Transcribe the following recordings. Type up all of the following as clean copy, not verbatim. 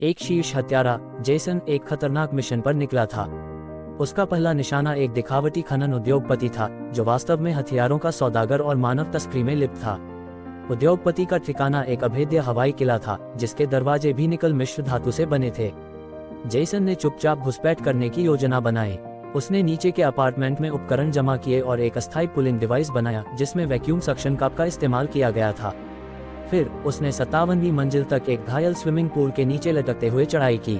एक शीर्ष हत्यारा जेसन एक खतरनाक मिशन पर निकला था। उसका पहला निशाना एक दिखावटी खनन उद्योगपति था जो वास्तव में हथियारों का सौदागर और मानव तस्करी में लिप्त था। उद्योगपति का ठिकाना एक अभेद्य हवाई किला था जिसके दरवाजे भी निकल मिश्र धातु से बने थे। जेसन ने चुपचाप घुसपैठ करने की योजना बनाई। उसने नीचे के अपार्टमेंट में उपकरण जमा किए और एक अस्थायी पुलिंग डिवाइस बनाया जिसमें वैक्यूम सक्शन कप का इस्तेमाल किया गया था। फिर उसने 57वीं मंजिल तक एक घायल स्विमिंग पूल के नीचे लटकते हुए चढ़ाई की।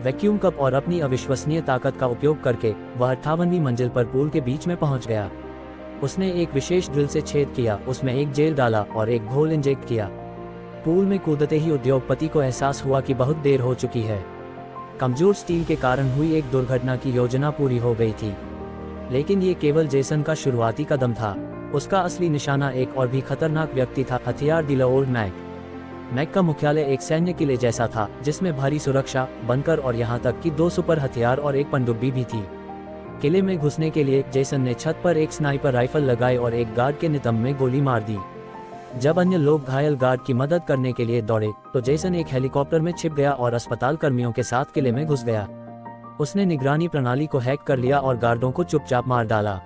वैक्यूम कप और अपनी अविश्वसनीय ताकत का उपयोग करके वह 58वीं मंजिल पर पूल के बीच में पहुंच गया। उसने एक विशेष ड्रिल से छेद किया, उसमें एक जेल डाला और एक घोल इंजेक्ट किया। पूल में कूदते ही उद्योगपति को एहसास हुआ कि बहुत देर हो चुकी है। कमजोर स्टील के कारण हुई एक दुर्घटना की योजना पूरी हो गई थी। लेकिन ये केवल जेसन का शुरुआती कदम था। उसका असली निशाना एक और भी खतरनाक व्यक्ति था, हथियार डीलर ओल्ड मैक। मैक का मुख्यालय एक सैन्य किले जैसा था जिसमें भारी सुरक्षा, बंकर और यहाँ तक कि 2 सुपर हथियार और एक पनडुब्बी भी थी। किले में घुसने के लिए जेसन ने छत पर एक स्नाइपर राइफल लगाई और एक गार्ड के नितंब में गोली मार दी। जब अन्य लोग घायल गार्ड की मदद करने के लिए दौड़े तो जेसन एक हेलीकॉप्टर में छिप गया और अस्पताल कर्मियों के साथ किले में घुस गया। उसने निगरानी प्रणाली को हैक कर लिया और गार्डों को चुपचाप मार डाला।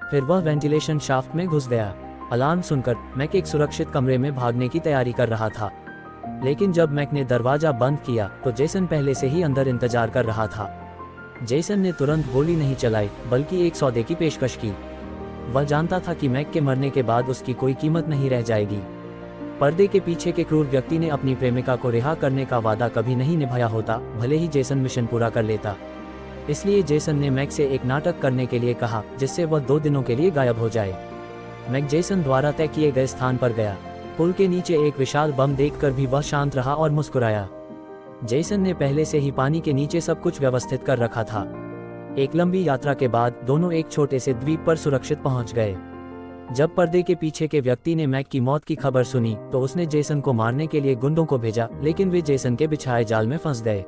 फिर वह वेंटिलेशन शाफ्ट में घुस गया। अलार्म सुनकर मैक एक सुरक्षित कमरे में भागने की तैयारी कर रहा था। लेकिन जब मैक ने दरवाजा बंद किया तो जेसन पहले से ही अंदर इंतजार कर रहा था। जेसन ने तुरंत गोली नहीं चलाई बल्कि एक सौदे की पेशकश की। वह जानता था कि मैक के मरने के बाद उसकी कोई कीमत नहीं रह जाएगी। पर्दे के पीछे के क्रूर व्यक्ति ने अपनी प्रेमिका को रिहा करने का वादा कभी नहीं निभाया होता, भले ही जेसन मिशन पूरा कर लेता। इसलिए जेसन ने मैक से एक नाटक करने के लिए कहा जिससे वह 2 दिनों के लिए गायब हो जाए। मैक जेसन द्वारा तय किए गए स्थान पर गया। पुल के नीचे एक विशाल बम देखकर भी वह शांत रहा और मुस्कुराया। जेसन ने पहले से ही पानी के नीचे सब कुछ व्यवस्थित कर रखा था। एक लंबी यात्रा के बाद दोनों एक छोटे से द्वीप पर सुरक्षित पहुंच गए। जब पर्दे के पीछे के व्यक्ति ने मैक की मौत की खबर सुनी तो उसने जेसन को मारने के लिए गुंडों को भेजा, लेकिन वे जेसन के बिछाए जाल में फंस गए।